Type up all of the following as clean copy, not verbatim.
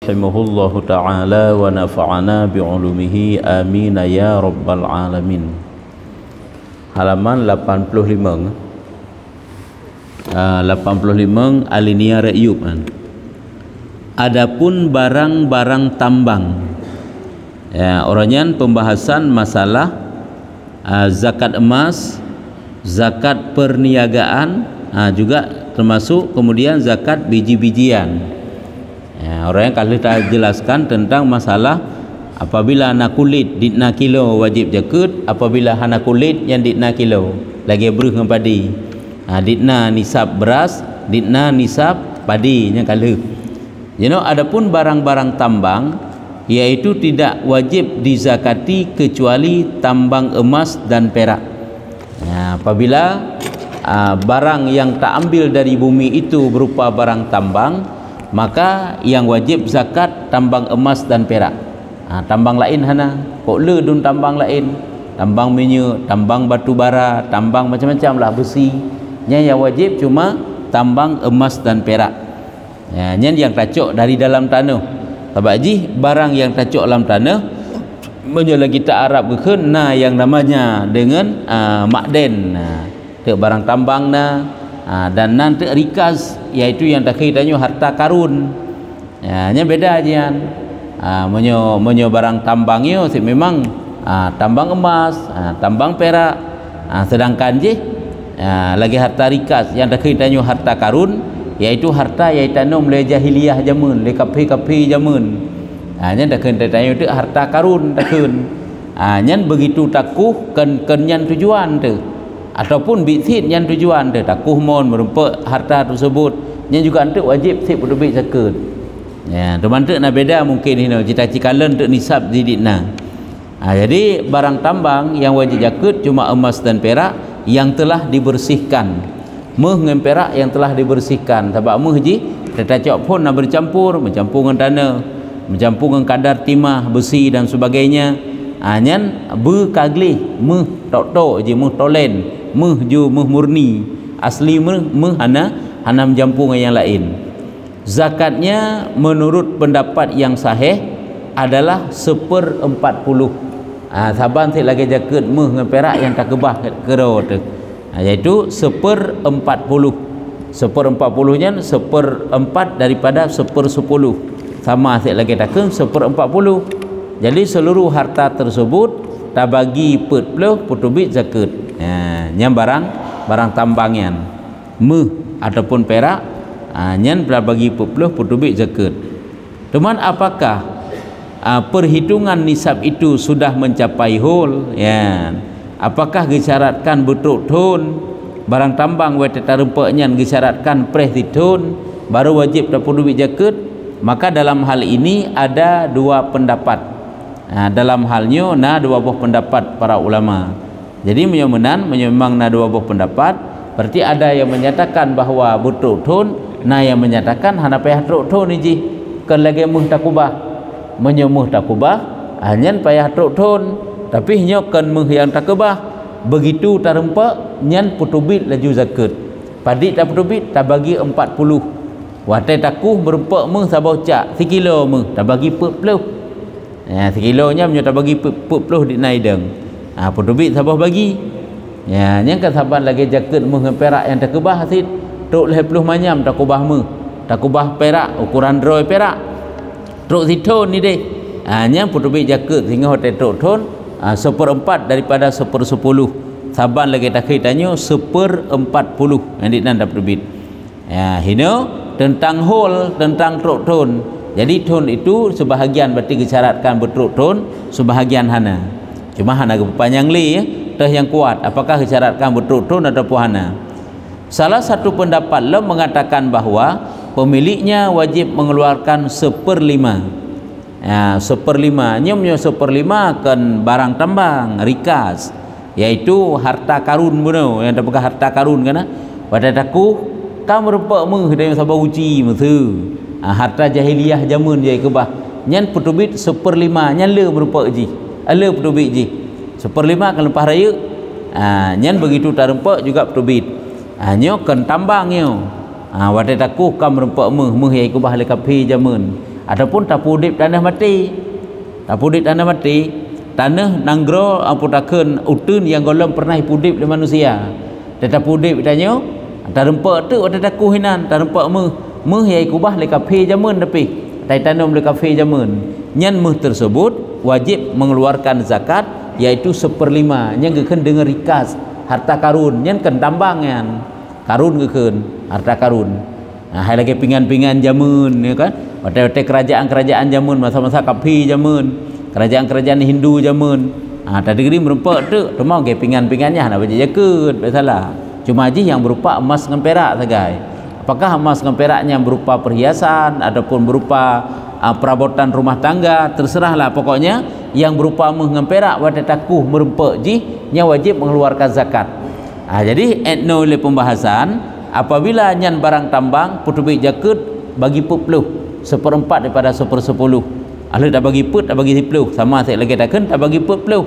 rahimahullahu ta'ala wa nafa'ana bi'ulumihi amin ya rabbal alamin. Halaman 85 alinea Ra'yub. Adapun barang-barang tambang, ya, orangnya pembahasan masalah zakat emas, zakat perniagaan, juga termasuk kemudian zakat biji-bijian. Ya, orang yang kalau kita jelaskan tentang masalah apabila hana kulit ditna kilo wajib zakat, apabila hana kulit yang ditna kilo lagi beruh dengan padi, ditna nisab beras, ditna nisab padi yang kalau. Adapun barang-barang tambang yaitu tidak wajib dizakati kecuali tambang emas dan perak. Apabila barang yang tak ambil dari bumi itu berupa barang tambang, maka yang wajib zakat tambang emas dan perak. Tambang lain hana kok le dun tambang lain, tambang minyak, tambang batu bara, tambang macam-macam lah besi. Yang wajib cuma tambang emas dan perak. Yang tacuk dari dalam tanah. Sebab barang yang tacuk dalam tanah menyolah kita Arab ke yang namanya dengan makden, tu barang tambang dan nanti rikaz, iaitu yang tak kitanya harta karun. Yang beda aja. Menyo barang tambangnya memang tambang emas, tambang perak, sedangkan lagi harta rikaz yang tak kitanya harta karun, iaitu harta yang tanam le jahiliyah zaman, le kapi zaman. Nyan dak kena tanya tu harta karun takun. Nyan begitu takuh kenyan tujuan tu, ataupun bitin yang tujuan tu takuh mon merumpa harta tersebut, nyan juga antuk wajib sip berbit zakat. Ya, teman tu nak beda mungkin ini cita-cita kalen tu nisab didikna. Jadi barang tambang yang wajib zakat cuma emas dan perak yang telah dibersihkan. Meh dengan perak yang telah dibersihkan. Sebab meh tetacok pun nak bercampur dengan tanah, mencampur dengan kadar timah, besi dan sebagainya. Nyan berkaglih meh tok meh tolen, meh murni. Asli meh hana mencampur dengan yang lain. Zakatnya menurut pendapat yang sahih adalah 1/40. Saban saya lagi zakat meh dengan perak yang tak kebah kero tu. Iaitu 1/40. 1/40 nya 1/4 daripada 1/10. Sama saya lagi takkan 1/40. Jadi seluruh harta tersebut tak bagi 40 putubit zakat. Yang barang tambangnya meh ataupun perak, yang telah bagi 40 putubit zakat. Teman, apakah perhitungan nisab itu sudah mencapai hol? Ya. Apakah disyaratkan betul-betul barang tambang wajib tarempaknya disyaratkan presitun baru wajib dapat duit zakat? Maka dalam hal ini ada dua pendapat. Dalam halnya dua buah pendapat para ulama. Jadi memang dua buah pendapat. Berarti ada yang menyatakan bahawa betul-betul, yang menyatakan hana payah betul-betul ni kan lagi muhtakubah, menyemuh takubah hanya payah betul-betul. Tapi nyokan meh yang tak kebah begitu tarempak nyan putubit laju zakat. Padi tak putubit tak bagi 40. Watai takuh berempak meh sabau cak 1 kilo meh tak bagi 40. 1 kilonya menyo tak bagi 40 di naideng. Putubit sabau bagi. Nyan kan saban lagi zakat meh perak yang tak kebah hasil tok 50 manyam tak kubah meh. Tak kubah perak ukuran droy perak. Truk siton ni deh. Nyan putubit zakat sehingga hotel truk ton 1/4 daripada 1/10. Saban lagi tak tanya 1/40 yang di dapat terbit. Tentang hol, tentang truk ton. Jadi ton itu sebahagian berarti disyaratkan bertruk ton, sebahagian hana. Cuma hana panjang yang kuat apakah disyaratkan bertruk ton atau hana. Salah satu pendapat mengatakan bahawa pemiliknya wajib mengeluarkan 1/5. 1/5 nyomnya 1/5 kan barang tambang rikas, iaitu harta karun beno yang tak harta karun kana pada taku kamu rupa meh dari sabah uji muthu harta jahiliyah zaman je kebah nyan putubit 1/5 nyan le merupa uji le putubit ji 1/5 kan lepas raya nyan begitu tarempak juga putubit nyo kan tambangnya wadai taku kamu rupa meh yang kebah le kapi zaman ataupun tapudip tanah mati. Tapudip tanah mati, tanah nanggro amputakeun utun yang golong pernah hipudip le manusia. Tapudip tanya, tarempak tu ada takuh hinan, tarempak meh yai kubah le kafe jamun tapi tai tanam le kafe jamun. Nyan meh tersebut wajib mengeluarkan zakat yaitu 1/5 yang gekeun dengan rikas harta karun nyan kan tambangan karun gekeun harta karun. Nah, hai lagi pingan-pingan jamun ya kan. Pada kerajaan-kerajaan jamun masa-masa kafi jamun, kerajaan-kerajaan Hindu jamun. Ah tadi gini merempak tu, mau ke pingan-pingannya nak baca jakut, tak salah. Cuma haji yang berupa emas dengan perak sagai. Apakah emas dengan peraknya berupa perhiasan ataupun berupa perabotan rumah tangga, terserahlah pokoknya yang berupa emas dengan perak pada takuh merempak ji nya wajib mengeluarkan zakat. Jadi etno oleh pembahasan apabila nyan barang tambang putubi jakut bagi 40 1/4 daripada 1/10. Ahli tak bagi put tak bagi 10 sama saya lagi takkan tak bagi 40.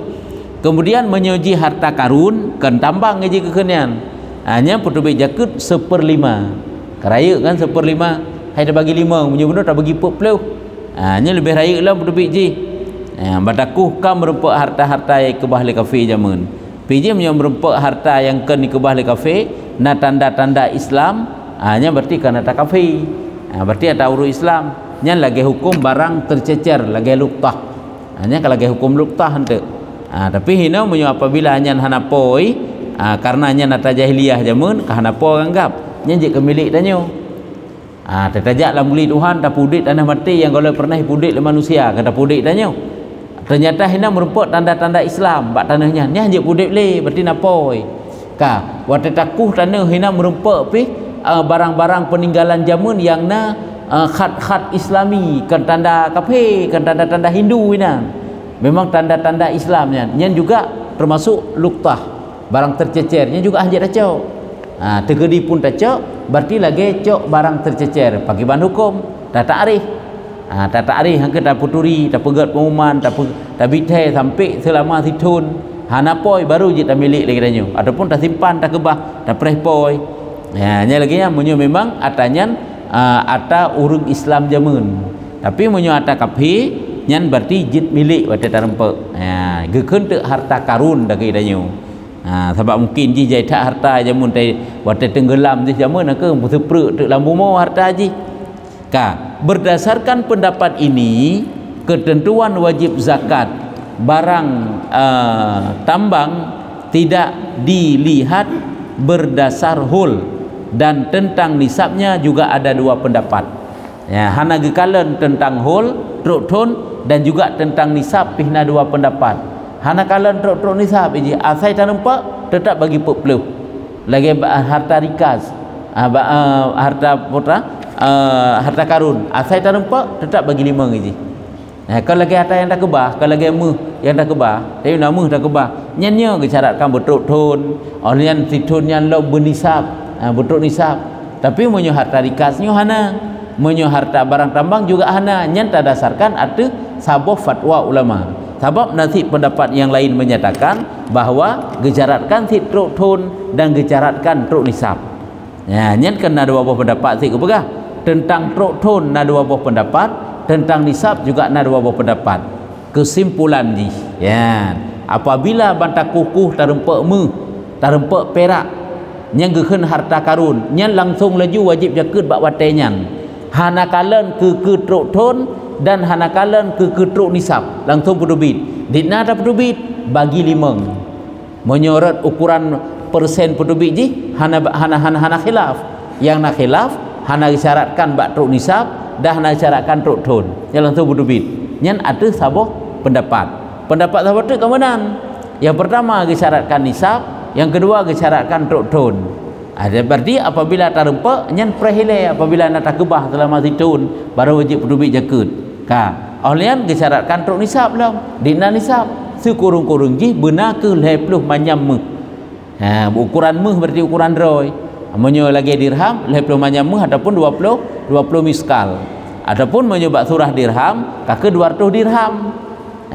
Kemudian menyuji harta karun kan tambang ngaji kekenian hanya putubi jakut 1/5 keraya kan 1/5 hai tak bagi 5 punya benda tak bagi 40 hanya lebih raya lah putubi ji batakuh kam merempak harta-harta yang kebah le kafe jamun piji punya merempak harta yang kan dikebah le kafe na tanda-tanda Islam hanya berarti kan tak kafe berarti ada urus Islam nya lagi hukum barang tercecer lagi luktah hanya kalau lagi hukum luktah hente tapi hina menyo apabila nya hanapoi karena nya nata jahiliyah jamun ka hanapo anggap nya je kemilik danyo tetajak lah muli Tuhan dah pudik tanah mati yang kalau pernah pudik le manusia kata pudik danyo ternyata hina merupakan tanda-tanda Islam bak tanahnya nya je pudik le berarti napoi ka wa takuh tanah hina merupakan pi barang-barang peninggalan jamun yang na khat-khat Islami kan tanda kafe kan tanda-tanda Hindu ina memang tanda-tanda Islamnya nyan juga termasuk luktah barang tercecernya juga anjat dacok tegedi pun dacok berarti lagi cok barang tercecer bagi ban hukum tak takrif tak takrif hang tak puturi tak pegat pengumuman tak bidai sampai selama situn hanapoi baru je tak milik lagi danyo ataupun tak simpan tak kebah tak prehpoi nya lagi nya munyo memang atanyan ata urung Islam jamun tapi munyo ata kafi nyan berarti jid milik wate tarempe gekeun teu harta karun dagi danyo sebab mungkin ji jai tak harta jamun tai wate tenggelam di jamun ke muteprek teu lambu mau harta ji ka berdasarkan pendapat ini ketentuan wajib zakat barang tambang tidak dilihat berdasar hul dan tentang nisabnya juga ada dua pendapat hana gekalan tentang hul truk ton dan juga tentang nisab pihna dua pendapat hana kalan truk nisab ji asai tanampak tetap bagi 40 lagi harta rikas harta putra harta karun asai tanampak tetap bagi 5 ji kalau lagi harta yang tak kebah kalau lagi meh yang tak kebah tapi nama tak kebah nyannya gesyaratkan betul ton oleh situn yang lo benisab betul nisab tapi menyo harta rikasnya hana menyo harta barang tambang juga hana nyata dasarkan ada sabab fatwa ulama sebab nanti pendapat yang lain menyatakan bahwa gesyaratkan truk ton dan gesyaratkan truk nisab nyen kena dua buah pendapat si kepegah tentang truk ton na dua buah pendapat tentang nisab juga na dua buah pendapat kesimpulan ji apabila bantah kukuh tarempak perak yang gekeun harta karun nyan langsung laju wajib jakut bak wate nyan hanakalan ke truk ton dan hanakalan ke truk nisab langsung pudubit ditna ada pudubit bagi 5 menyorot ukuran persen pudubit ji hana khilaf yang nak khilaf hana disyaratkan bak truk nisab dah hana disyaratkan truk ton yang langsung pudubit nyan ada sabah pendapat sabah tu kemenang yang pertama disyaratkan nisab yang kedua gesyaratkan truk ton berarti apabila tarempak nyan prehile apabila nak takebah selama situn baru wajib pudubit jakut olian gesyaratkan truk nisab lah dina nisab sekurung-kurung ji benar ke 20 manyam meh ukuran meh berarti ukuran roy menyo lagi dirham 20 manyam meh ataupun 20 miskal ataupun menyo bak surah dirham kake 200 dirham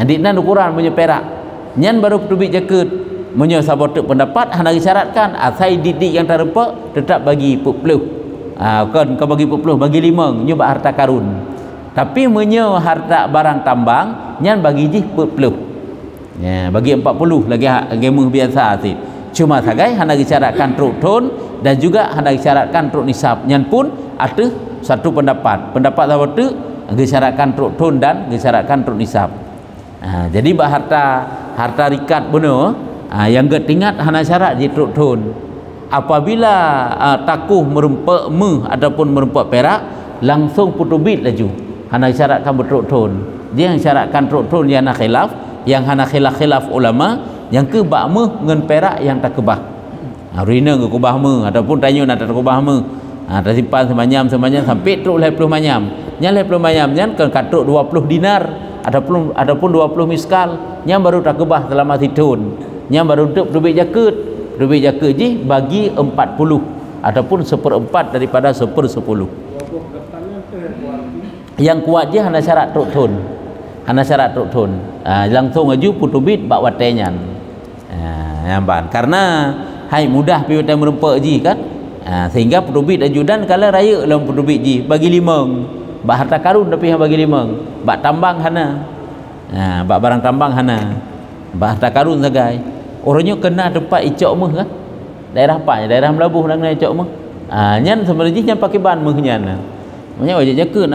dina ukuran menyo perak nyan baru pudubit jakut menyo sabotuk pendapat hana disyaratkan asai didik yang terempak tetap bagi 40 kan kau bagi 40 bagi 5 nyoba harta karun Tapi menyo harta barang tambang nyan bagi ji 40. Ya, bagi 40 lagi agama biasa sih. Cuma sagai hana disyaratkan truk ton dan juga hana disyaratkan truk nisab. Nyan pun ada satu pendapat. Pendapat apa tu? Disyaratkan truk ton dan disyaratkan truk nisab. Jadi bah harta rikat benar, yang ketingat hana syarat ji truk ton. Apabila takuh merempak ataupun merempak perak, langsung putu bid laju. Hana syaratkan bertruk ton. Dia yang syaratkan truk ton yang hana khilaf, yang hana khilaf ulama, yang ke bak ngan perak yang tak kebah. Rina ke kubah ataupun tanya nak tak kubah tersimpan semanyam sampai truk 50 manyam. Yang 50 manyam nyan kan katruk 20 dinar ataupun 20 miskal, yang baru tak kebah selama setahun. Yang baru untuk duit jaket. Duit jaket je bagi 40 ataupun 1/4 daripada 1/10. Yang kuat je hana syarat truk ton. Hana syarat truk ton. Langsung aju putu bid bak watenyan. Nampak. Karena hai mudah pi waten merempak ji kan. Sehingga putu bid ajudan kala raya dalam putu bid ji bagi 5. Bak harta karun tapi yang bagi 5. Bak tambang hana. Bak barang tambang hana. Bak harta karun sagai. Orangnya kena tempat icok meh kan. Daerah apa? Daerah Melabuh nang icok meh. Nyan sebenarnya nyan pakai ban meh nyan. Maknya wajib jakeun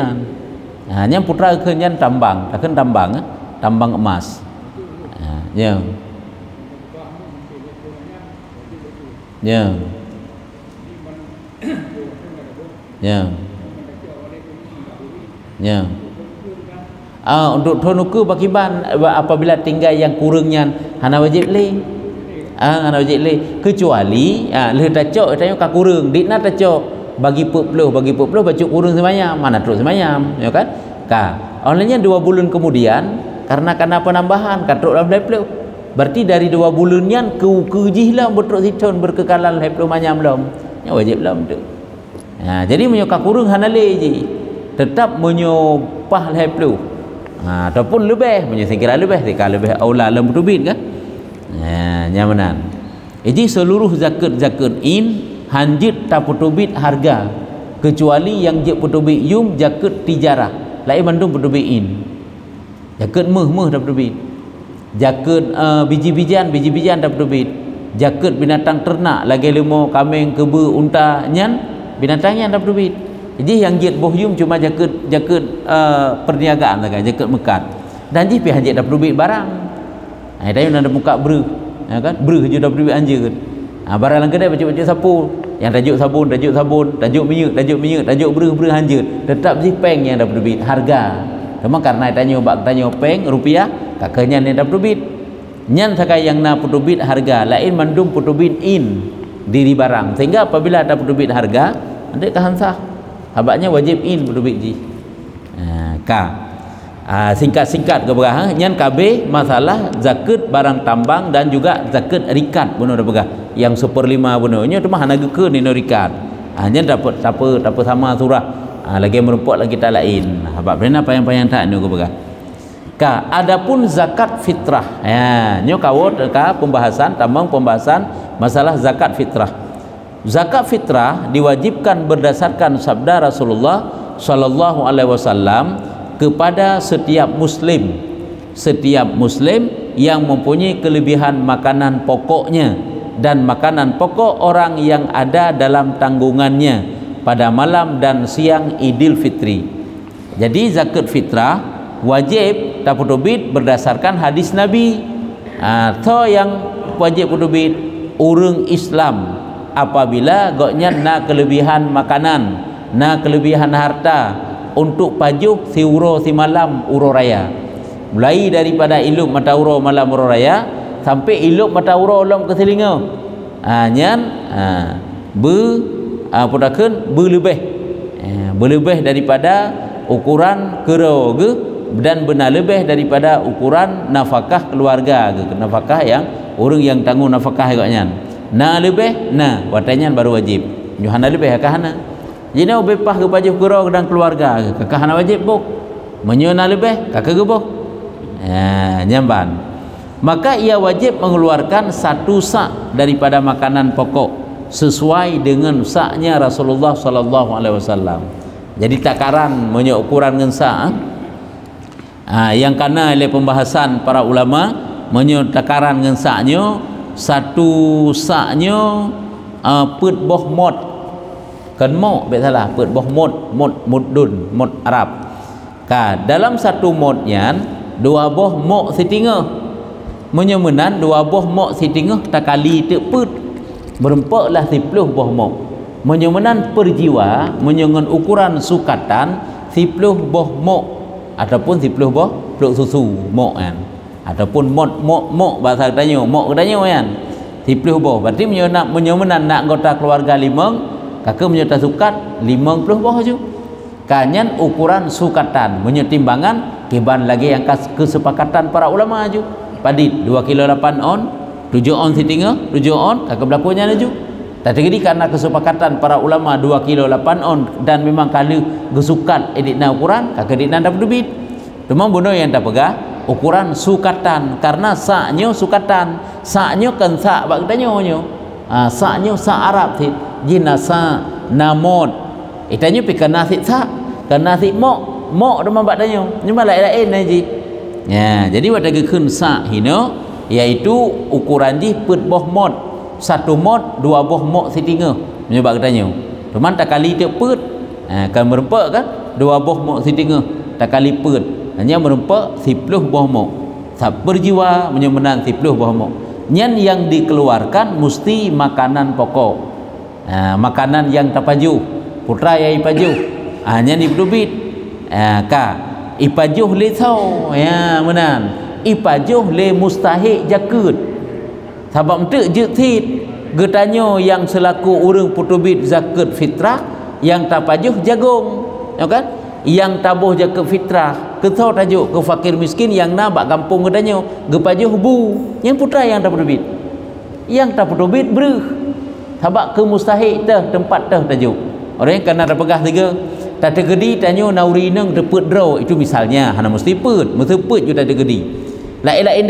nyan putra ke nyan tambang, takkan tambang tambang emas. Ya. Ya. Ya. Ya. Untuk tonuku bagi ban apabila tinggal yang kurangnya hana wajib le. Hana wajib le kecuali le tacok tanya ka kurang ditna tacok bagi 40 baju kurang semayam mana terus semayam ya kan olehnya 2 bulan kemudian karena penambahan katruk dalam 20 berarti dari 2 bulannya ke lah betruk siton berkekalan 20 manyam belum ya wajib belum tu. Jadi menyoka kurang hana le je tetap menyopah 20 ataupun lebih menyekira lebih aula dalam rubin kan. Nyamanan. Jadi seluruh zakat in hanjit tak putubit harga kecuali yang je putubit yum zakat tijarah lain mandung putubit in. Zakat meh tak putubit. Zakat biji-bijian tak putubit. Zakat binatang ternak lagi lemau kambing kebo unta nyan binatangnya tak putubit. Jadi yang jid bohyum cuma jaket perniagaan saja, jaket mekat. Dan ji pi hanjit dah putubit barang. Dah nak buka ber. Ya kan? Ber je dah putubit anjeun. Barang lang kedai baca-baca sapu, yang tajuk sabun, tajuk minyak, tajuk ber hanjut. Tetap je peng yang dah putubit harga. Cuma karena tanya peng rupiah, kakaknya ni dah putubit. Nyan sakai yang na putubit harga, lain mandum putubit in diri barang. Sehingga apabila ada putubit harga, ada kahansah. Habaknya wajib in putubit ji. Singkat-singkat ke berah nyan KB masalah zakat barang tambang dan juga zakat rikat benar dah begah yang 1/5 benarnya tu mah hana geke ni rikat nyan dapat apa sama surah lagi merumput lagi tak lain habak benar payang-payang tak ni ke begah adapun zakat fitrah nyo kawot pembahasan masalah zakat fitrah. Zakat fitrah diwajibkan berdasarkan sabda Rasulullah sallallahu alaihi wasallam kepada setiap muslim yang mempunyai kelebihan makanan pokoknya dan makanan pokok orang yang ada dalam tanggungannya pada malam dan siang Idul Fitri. Jadi zakat fitrah wajib tak putubit berdasarkan hadis Nabi. Atau yang wajib putubit orang Islam apabila goknya na kelebihan makanan, na kelebihan harta untuk pajuh si uro si malam uro raya, mulai daripada iluk mata uro malam uro raya sampai iluk mata uro lom ke telinga nyan berlebih daripada ukuran kero ke dan benar lebih daripada ukuran nafkah keluarga ke nafkah yang orang yang tanggung nafkah agaknya na lebih na watanya baru wajib Yohana lebih kahana. Jadi nak bepah ke pajuh kura dan keluarga kakak hana wajib buk menyona lebih kakak gebuk nyamban maka ia wajib mengeluarkan 1 sak daripada makanan pokok sesuai dengan saknya Rasulullah sallallahu alaihi wasallam. Jadi takaran punya ukuran dengan sa'. Yang kena oleh pembahasan para ulama punya takaran dengan sa'-nya, satu sa'-nya put boh mod. Kan mo bet salah, put boh mod, muddun, mod Arab. Dalam satu modnya dua boh mok sitingah menyemenan dua boh mok sitingah tak kali tak put berempaklah 10 boh mok menyemenan per jiwa menyengan ukuran sukatan 10 boh mok ataupun 10 boh peluk susu mok kan ataupun mok bahasa katanya mok katanya kan 10 boh berarti menyemenan nak anggota keluarga 5 kakak menyerta sukat 50 boh je kanyan ukuran sukatan menyetimbangan kiban lagi yang kesepakatan para ulama aju padit 2 kilo 8 on 7 on sitinga 7 on kakak berlakunya aju tak terjadi karena kesepakatan para ulama 2 kilo 8 on dan memang kali gesukat editna ukuran kakak editna dapat debit cuma bunuh yang tak pegah ukuran sukatan karena sa'nya sukatan sa'nya kan sa' bagdanya sa'nya sa' Arab sih jinasa namod itanya pi nasi sa nasi mok demam badanya cuma lain-lain aja ya jadi pada gekun sa hino iaitu ukuran di put boh mod satu mod dua boh mok sitinga menyebab katanya cuma tak kali dia put kan merempak kan dua boh mok sitinga tak kali put hanya merempak 10 boh mok per jiwa menyemenan 10 boh mok nyan yang dikeluarkan mesti makanan pokok makanan yang tapajuh putra yang ipajuh hanya dibudubit ipajuh le tau ya menan ipajuh le mustahik jakut sebab entuk je tit getanyo yang selaku urang putubit zakat fitrah yang tapajuh jagung ya kan yang tabuh zakat fitrah ketau tajuk ke fakir miskin yang na bak kampung getanyo gepajuh bu yang putra yang tapudubit yang tapudubit beruh sebab ke mustahik teh tempat teh tajuk orang yang kena terpegah tiga tak tergedi tanya nauri nang deput draw itu misalnya hana mesti put juga tak tergedi lain-lain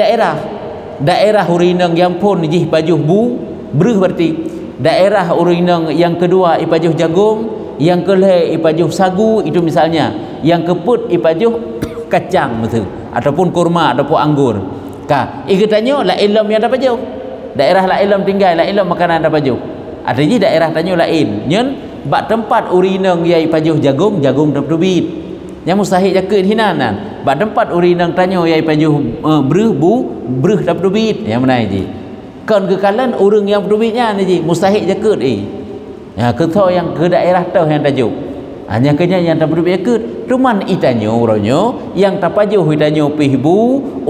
daerah urinang yang pun jih pajuh bu beruh berarti daerah urinang yang kedua ipajuh jagung yang kelih ipajuh sagu itu misalnya yang keput ipajuh kacang betul ataupun kurma ataupun anggur ikatanya la ilam yang dapat jauh daerah la ilam tinggal la ilam makanan dapat jauh artinya daerah tanya lain nyen bak tempat urinang yai pajuh jagung dapdubit yang mustahil jaket hinanan bak tempat urinang tanya yai pajuh beruh dapdubit yang mana ji kan kekalan urang yang dapdubitnya ni ji mustahil jaket ya ketau yang ke daerah tau yang tajuk hanya kenya yang dapdubit jaket cuman itanyo uronyo yang tapajuh itanyo pihbu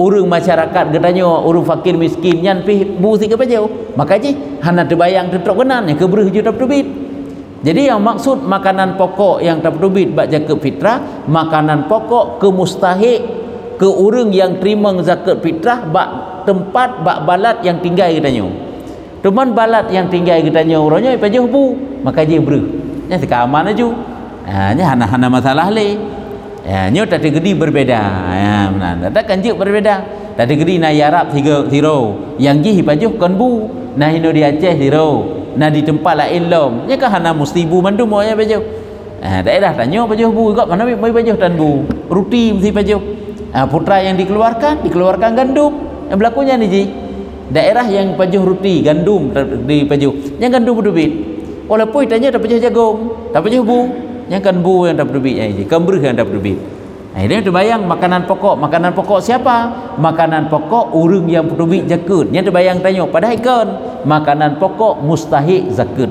urang masyarakat getanyo urang fakir miskin yang pihbu si kepajuh maka ji hana terbayang tetrok kenan yang keberuh je dapdubit. Jadi yang maksud makanan pokok yang tapdubit bak zakat fitrah makanan pokok ke mustahik ke urang yang terima zakat fitrah bak tempat bak balat yang tinggal katanya teman balat yang tinggal katanya orangnya ipajuh bu maka dia beruh nya sekaman aju nya hana masalah le nya tak tergedi berbeza ya benar tak kanjuk berbeza tak tergedi na Arab hiro yang ji ipajuh kan bu nah hino di Aceh hiro nah di tempat lain lom nya kan hana mesti bu mandum monya pajuh daerah tanya pajuh bu kok mana mai pajuh tan bu ruti mesti pajuh putra yang dikeluarkan gandum yang berlakunya ni ji daerah yang pajuh ruti gandum di pajuh yang gandum berdubit walaupun tanya tak pajuh jagung tak pajuh bu yang kan bu yang tak berdubit ji kembrih yang tak berdubit ini terbayang makanan pokok siapa makanan pokok urang yang berdubit zakat yang terbayang tanya padahal kan makanan pokok mustahik zakat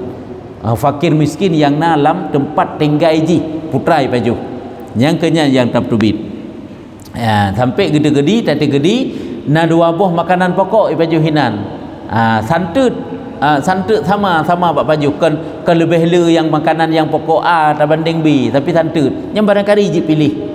fakir miskin yang nalam tempat tinggal ji putra pajuh yang kenya yang tak berdubit sampai gede-gede tak gede na dua buah makanan pokok pajuh hinan santut sama bak pajuh kan lebih le yang makanan yang pokok A tak banding B tapi santut yang barangkali ji pilih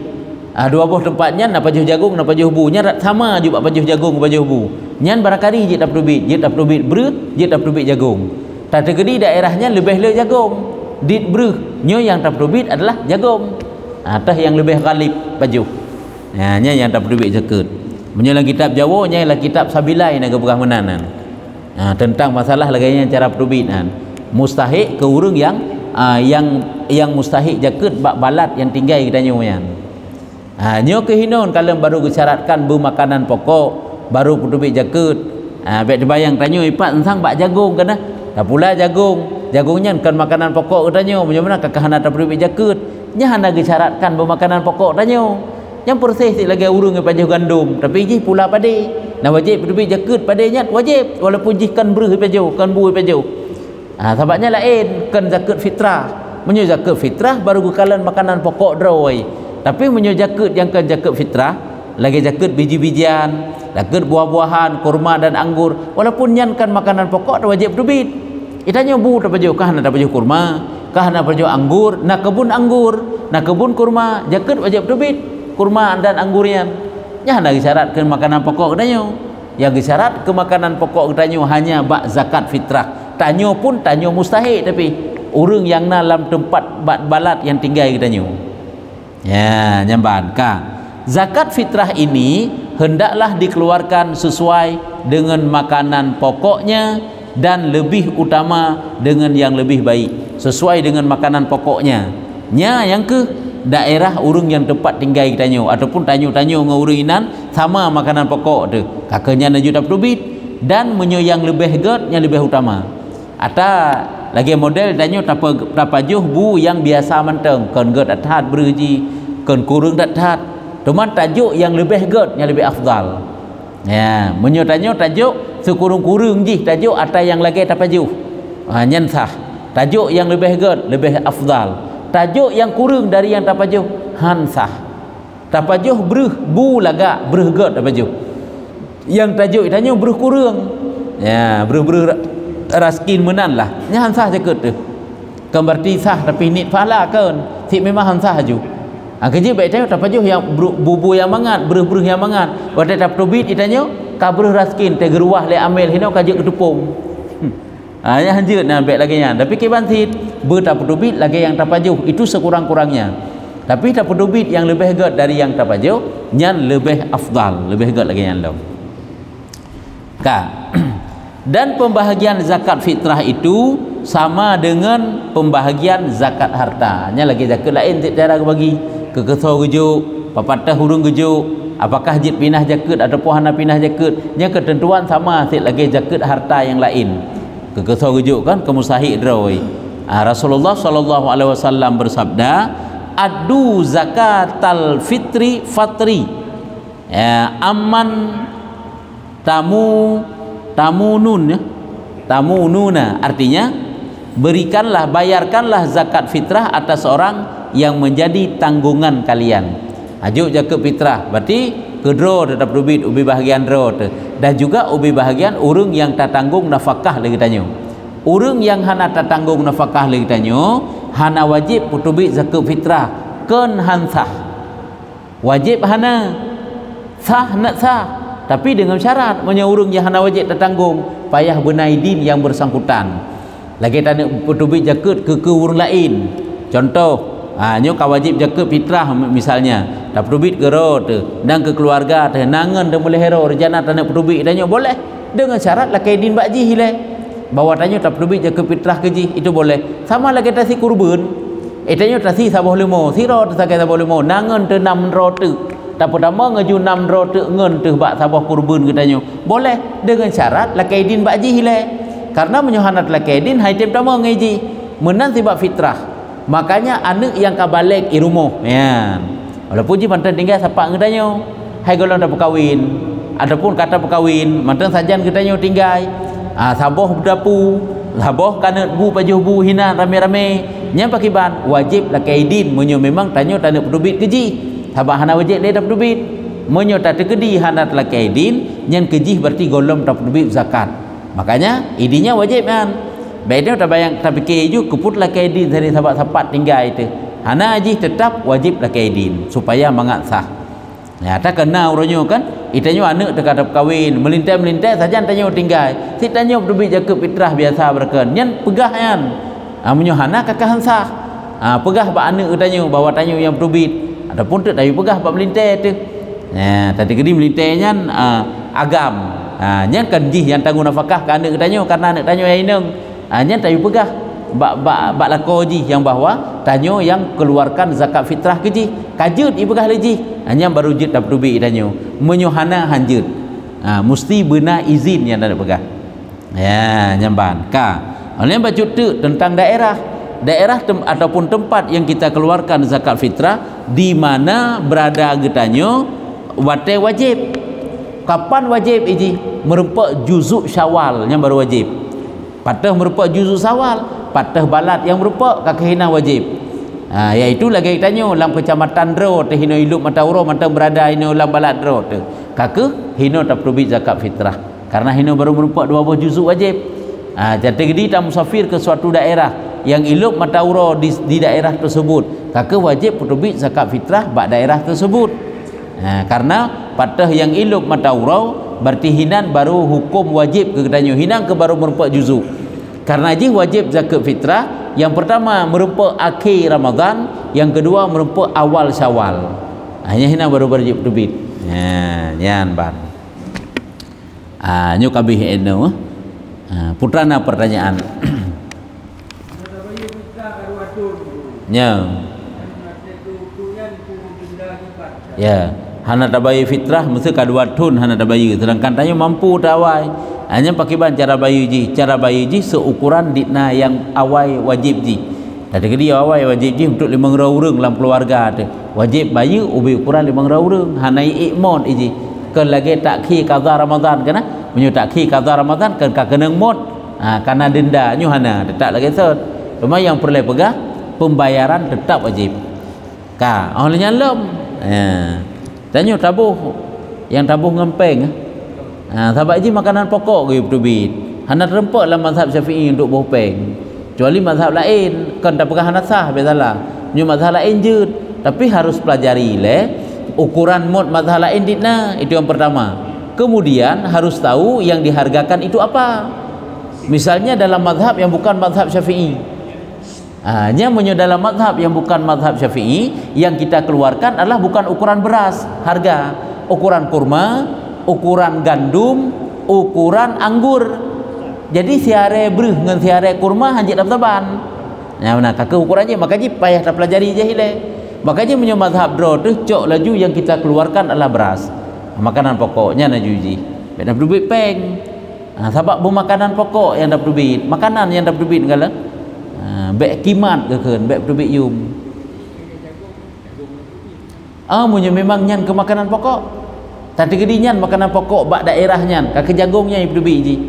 dua buah tempatnya na pajuh jagung na pajuh bu nya sama juga pajuh jagung pajuh bu nyan barangkali je tak berdubit berut je tak berdubit jagung tak tergedi daerahnya lebih le jagung dit beruh nya yang tak berdubit adalah jagung tah yang lebih galib pajuh nya yang tak berdubit zakat menyelang kitab Jawa nya ialah kitab Sabilai nak berah menanan tentang masalah laganya cara berdubit mustahik ke urang yang yang mustahik jakut bak balat yang tinggal kita nyoyan. Nyo kehinon kalau baru gesyaratkan bermakanan pokok baru putubik jakut. Baik dibayang tanyo ipat tentang bak jagung kena. Tak pula jagungnya kan makanan pokok tanyo. Macam mana kakahana tak putubik jakut? Nya hana gesyaratkan bermakanan pokok tanyo. Yang persis lagi urung pajah gandum tapi jih pula pade. Nah wajib putubik jakut padenya wajib walaupun jih kan beruh pajau kan buih pajau. Sebabnya lain kan zakat fitrah. Menyo zakat fitrah baru gukalan makanan pokok droi. Tapi menyo zakat yang kan zakat fitrah lagi zakat biji-bijian, zakat buah-buahan, kurma dan anggur. Walaupun nyan kan makanan pokok wajib dubit. Itanya bu tak baju kah nak baju kurma, kah nak baju anggur, nak kebun anggur, nak kebun kurma, zakat wajib dubit. Kurma dan anggurian. Nya hendak syarat ke makanan pokok danyo. Yang syarat ke makanan pokok danyo hanya bak zakat fitrah. Tanyo pun tanyo mustahil tapi urang yang dalam tempat balat yang tinggal tanyo. Ya, nyamban ka. Zakat fitrah ini hendaklah dikeluarkan sesuai dengan makanan pokoknya dan lebih utama dengan yang lebih baik. Sesuai dengan makanan pokoknya. Nya yang ke daerah urang yang tempat tinggal tanyo ataupun tanyo-tanyo ngeuringan sama makanan pokok tu. Kakenya na juta dubit dan menyo yang lebih ged yang lebih utama. Ata lagi model tanyo tapajuh bu yang biasa menteng kan ged athat beruji kan kurung athat teman tajuk yang lebih ged yang lebih afdal. Ya menyo tanyo tajuk sekurung-kurung ji tajuk ata yang lagi tapajuh nyen sah tajuk yang lebih ged lebih afdal. Tajuk yang kurang dari yang tapajuh hansah. Tapajuh beruh bu laga beruh ged tapajuh. Yang tajuk itanya beruh kurang. Ya, beruh raskin menan lah. Nya hansah jaket tu. Kan berarti sah tapi nit pahala kan. Si memang hansah ju. Kerja baik tajuk tapajuh yang bubu yang mangat, beruh yang mangat. Pada tap tubit itanya ka beruh raskin te geruah le amel hino kajak ketupung. Yang hanjut nak baik lagi nya. Tapi kebansit bertap dubit lagi yang tapajuh itu sekurang-kurangnya. Tapi tap dubit yang lebih ged dari yang tapajuh nyan lebih afdal, lebih ged lagi yang lain. Ka. Dan pembahagian zakat fitrah itu sama dengan pembahagian zakat harta. Nya lagi zakat lain cara bagi kekeso gejuk, papatah hurung gejuk, apakah jid pinah zakat ataupun hana pinah zakat. Nya ketentuan sama lagi zakat harta yang lain. Kekesau rujuk kan ke mustahik droi. Rasulullah sallallahu alaihi wasallam bersabda, "Addu zakatal fitri fatri." Ya, aman tamunun ya. Tamununa artinya berikanlah bayarkanlah zakat fitrah atas orang yang menjadi tanggungan kalian. Ajuk zakat fitrah berarti kedro tetap dubit ubi bahagian dro dan juga ubi bahagian urang yang tak tanggung nafkah lagi tanyo. Urang yang hana tak tanggung nafkah lagi tanyo hana wajib putubit zakat fitrah ken hansah. Wajib hana sah nak sah tapi dengan syarat menyo urang yang hana wajib tak tanggung payah benaidin yang bersangkutan. Lagi tak nak putubit zakat ke urang lain. Contoh nyo ka wajib zakat fitrah misalnya tak pedubit gero tu dan ke keluarga teh nangan dah boleh hero rejana tak nak pedubit danyo boleh dengan syarat lah kaidin bakji hilai bawa tanyo tak pedubit zakat fitrah keji itu boleh sama lagi tasi kurban tanyo tasi sabah limo siro sakai sabah limo nangan te 6 ro tu tak pertama ngeju 6 ro tu ngen tu bak sabah kurban ke tanyo boleh dengan syarat lah kaidin bakji hilai karena menyohanat lah kaidin hai tem pertama ngaji menan sebab fitrah. Makanya anak yang kabalik irumo ya. Walaupun ji mantan tinggal sapak ngedanyo hai golong dah berkahwin ataupun kata berkahwin mantan sajan kedanyo tinggal saboh berdapu saboh kana bu pajuh bu hina rame-rame nya pakiban wajib lah kaidin menyo memang tanyo tak nak pedubit keji sabah hana wajib dia dah pedubit menyo tak terkedi hana tak kaidin nyan keji berarti golong tak pedubit zakat. Makanya idinya wajib kan. Baiknya tak bayang tak fikir ju keputlah kaidin dari sahabat-sahabat tinggal itu. Hana haji tetap wajib lah kaidin supaya mangat sah. Ya tak kena uronyo kan. Itanyo anak dekat kawin melintai-melintai saja tanyo tinggal. Si tanyo berdubit zakat fitrah biasa berken. Nyan pegah kan. Menyo hana kakak sah. Pegah ba anak tanyo bawa tanyo yang berdubit. Adapun tu tayu pegah ba melintai tu. Ya tadi kedi melintai nyan agam. Nyan kan jih yang tanggung nafkah ke anak tanyo karena anak tanyo yang ineng. Nyan tayu pegah bak lako ji yang bawah tanyo yang keluarkan zakat fitrah ke ji kajut ibegah leji hanya baru jut dapat duit tanyo menyohana hanjut mesti benar izin yang ada pegah ya nyamban ka oleh baca tu tentang daerah ataupun tempat yang kita keluarkan zakat fitrah di mana berada getanyo wate wajib. Kapan wajib iji? Merupakan juzuk Syawal yang baru wajib. Patah merupakan juzuk Syawal, patah balat yang merupakan kakehina wajib. Iaitu lagi tanya dalam kecamatan Dro teh hino iluk matauro mata berada hino dalam balat Dro tu. Kake hino tak perlu zakat fitrah. Karena hino baru merupakan 12 juzuk wajib. Jadi gedi tak musafir ke suatu daerah yang iluk matauro di daerah tersebut. Kake wajib perlu zakat fitrah bak daerah tersebut. Karena patah yang iluk mataurau berarti hinan baru hukum wajib ke kedanyo hinan ke baru merupakan juzuk. Karena ji wajib zakat fitrah yang pertama merupakan akhir Ramadan, yang kedua merupakan awal Syawal. Hanya hinan baru wajib terbit. Yan ban. Nyo kabih eno. Putrana pertanyaan. Nya. Ya, hana tabayi fitrah mesti kadua tun hana tabayi sedangkan tanya mampu tawai hanya pakai ban cara bayi ji seukuran ditna yang awai wajib ji tadi dia awai wajib ji untuk 5 orang dalam keluarga tu wajib bayi ubi ukuran 5 orang hana ikmon iji ke lagi takhi qada Ramadan kana menyu takhi qada Ramadan ke keneng mod karena denda nyu hana tetap lagi set cuma yang perlu pegah pembayaran tetap wajib ka olehnya lem tanya tabuh yang tabuh ngempeng sahabat ji makanan pokok ke betul-betul hana terempak dalam mazhab Syafi'i untuk buah peng kecuali mazhab lain kan tak pegah hana sah biasalah nyu mazhab lain je tapi harus pelajari ukuran mod mazhab lain ditna itu yang pertama kemudian harus tahu yang dihargakan itu apa misalnya dalam mazhab yang bukan mazhab Syafi'i hanya dalam mazhab yang bukan mazhab Syafi'i yang kita keluarkan adalah bukan ukuran beras harga ukuran kurma ukuran gandum ukuran anggur jadi siare beruh dengan siare kurma hanya dapat taban nah kakak ukurannya makanya payah tak pelajari jahile makanya mazhab Dro tu cok laju yang kita keluarkan adalah beras makanan pokoknya na juji beda duit peng sebab makanan pokok yang dapat duit makanan yang dapat duit ngala bek kimat ke kan bek betul yum munyo memang nyan ke makanan pokok tadi gedi nyan makanan pokok bak daerah nyan kake jagungnya betul ji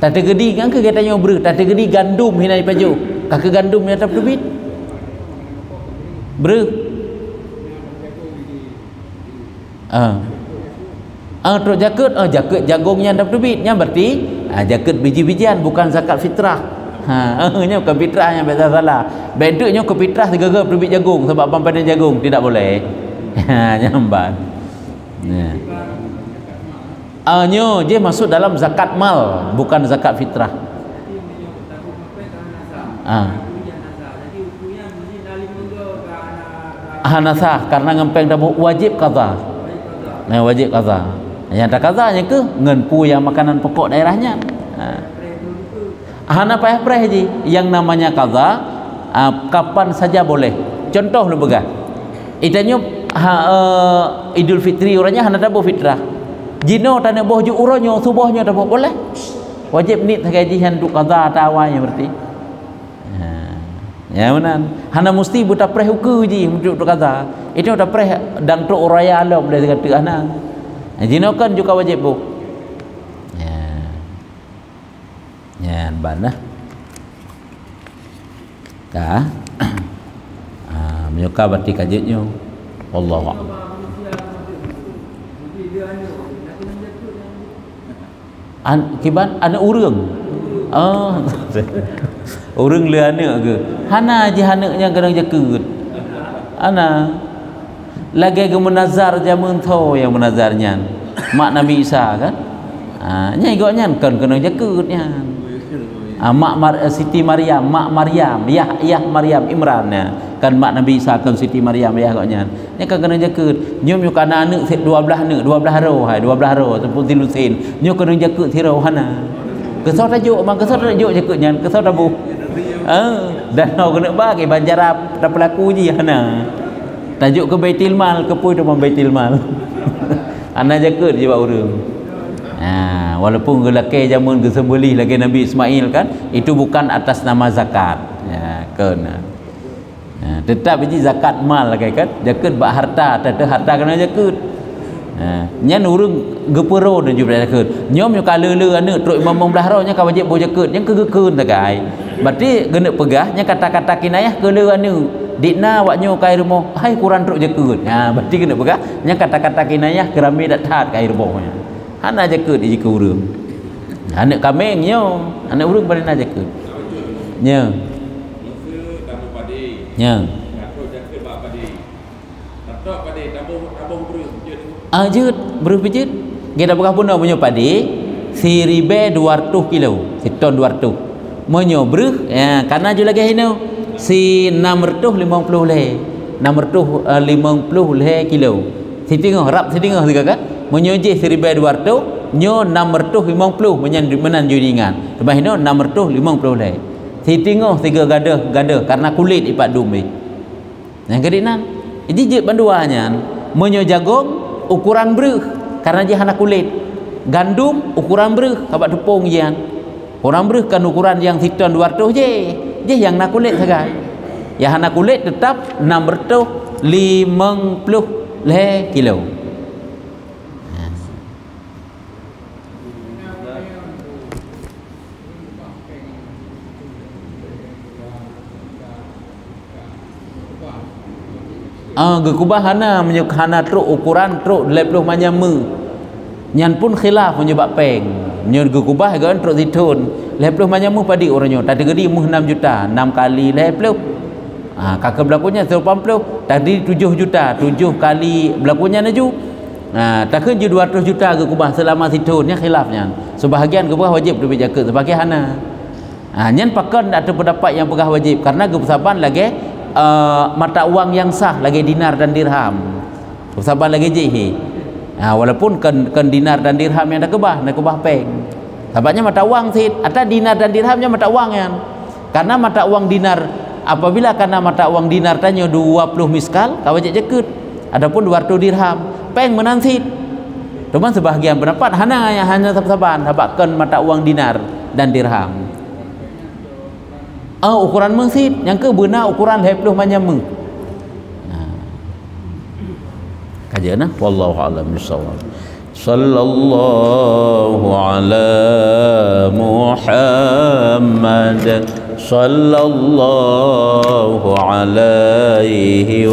tadi gedi kan ke katanya ber tadi gedi gandum hina paju kake gandum yang tak betul ber terus jaket jagungnya tak betul nya berarti jaket biji-bijian bukan zakat fitrah nya ke fitrahnya beza salah bedanya ke fitrah segera berbit jagung sebab pampadan jagung tidak boleh nyamban nyo je masuk dalam zakat mal bukan zakat fitrah hanasah karena ngempeng dah wajib qada wajib qada yang tak qadanya ke ngenpu yang makanan pokok daerahnya hana payah preh ji yang namanya qadha kapan saja boleh contoh lu begah itanya Idul Fitri orangnya hana tabu fitrah jino tanya boh ju uronyo subuhnya tabu boleh wajib nit haji han tu qadha tawanya berarti ya benar hana mesti buta preh uku ji untuk qadha itu udah preh dang tu uraya alam dari kata hana jino kan juga wajib bu yan banah kah menyuka berarti kajitnya wallahu kiban anak urang urang le anak ke hana je anaknya kadang jakut ana lagi ke menazar jamun tho yang menazarnya mak Nabi Isa kan nyai goknya kan kena jakutnya Siti Maryam, mak Maryam, Yah Maryam Imran kan mak Nabi Isa kan Siti Maryam ya gaknya. Nya kan kena jakut. Nyum yu kana anak 12 anak, 12 ro hai, 12 ro ataupun tilusin. Nyu kena jakut tirau hana. Kesau tajuk mang kesau tajuk jakutnya, kesau tabu. Danau kena bagi banjar apa pelaku je hana. Tajuk ke Baitul Mal ke pun depan Baitul Mal. Ana jaga je buat urang. Walaupun gelake zaman ke sembelih lagi Nabi Ismail kan, itu bukan atas nama zakat. Kena. Tetap je zakat mal lagi kan. Zakat bak harta, tata harta kena zakat. Nyan urang gepero dan juga zakat. Nyom yo kalele ane truk 15 nya ka wajib bo zakat, yang kegekeun tagai. Berarti gena pegah nya kata-kata kinayah kele ane dikna waknyo kai rumah, hai kurang truk zakat. Berarti kena pegah nya kata-kata kinayah kerami dak taat kai rumahnya. Hana zakat di jika urang. Anak kambing nyo, anak urang pada nak zakat. Nya. Nya. Jut berpijit. Kita bakal pun punya padi 1200 kilo, 1 ton 200. Monyo breuh karena je lagi hino si 650 le. 650 le kilo. Si tengok rap si tengok juga kan. Monyo je 1200 nyo 650 menan juningan. Lepas hino 650 le. Si tengok 3 gadah karena kulit ipat dumbe. Yang kedinan. Jadi je banduanya monyo jagung ukuran breuh karena dia hana kulit. Gandum ukuran breuh kabat tepung jian. Orang breuh kan ukuran yang 1 ton 200 je. Je yang nak kulit saja. Yang hana kulit tetap 650 le kilo. Gekubah hana menyukhana truk ukuran truk 20 macam mu. Nyan pun khilaf menyebab peng. Nyan gekubah kan truk zitun 20 macam mu padi orangnya. Tadi gedi mu 6 juta, 6 kali 20. Kakak berlakunya 180. Tadi 7 juta, 7 kali berlakunya naju. Takkan je 200 juta gekubah selama zitun nya khilafnya. Sebahagian gekubah wajib lebih jaga sebagai hana. Nyan pakon ada pendapat yang pegah wajib karena gesaban lagi mata uang yang sah lagi dinar dan dirham. Sabar lagi je. Walaupun kan dinar dan dirham yang nak kebah peng. Sabarnya mata uang sit. Atau dinar dan dirhamnya mata uang yang. Karena mata uang dinar apabila karena mata uang dinar tanya 20 miskal kau wajib jaket. Adapun 200 dirham peng menan sit. Cuma sebahagian pendapat hanya sabar habakkan mata uang dinar dan dirham. Ukuran masjid yang ke benar ukuran 20 macam mu. Kajian wallahu a'lam bissawab. Sallallahu ala Muhammad sallallahu alaihi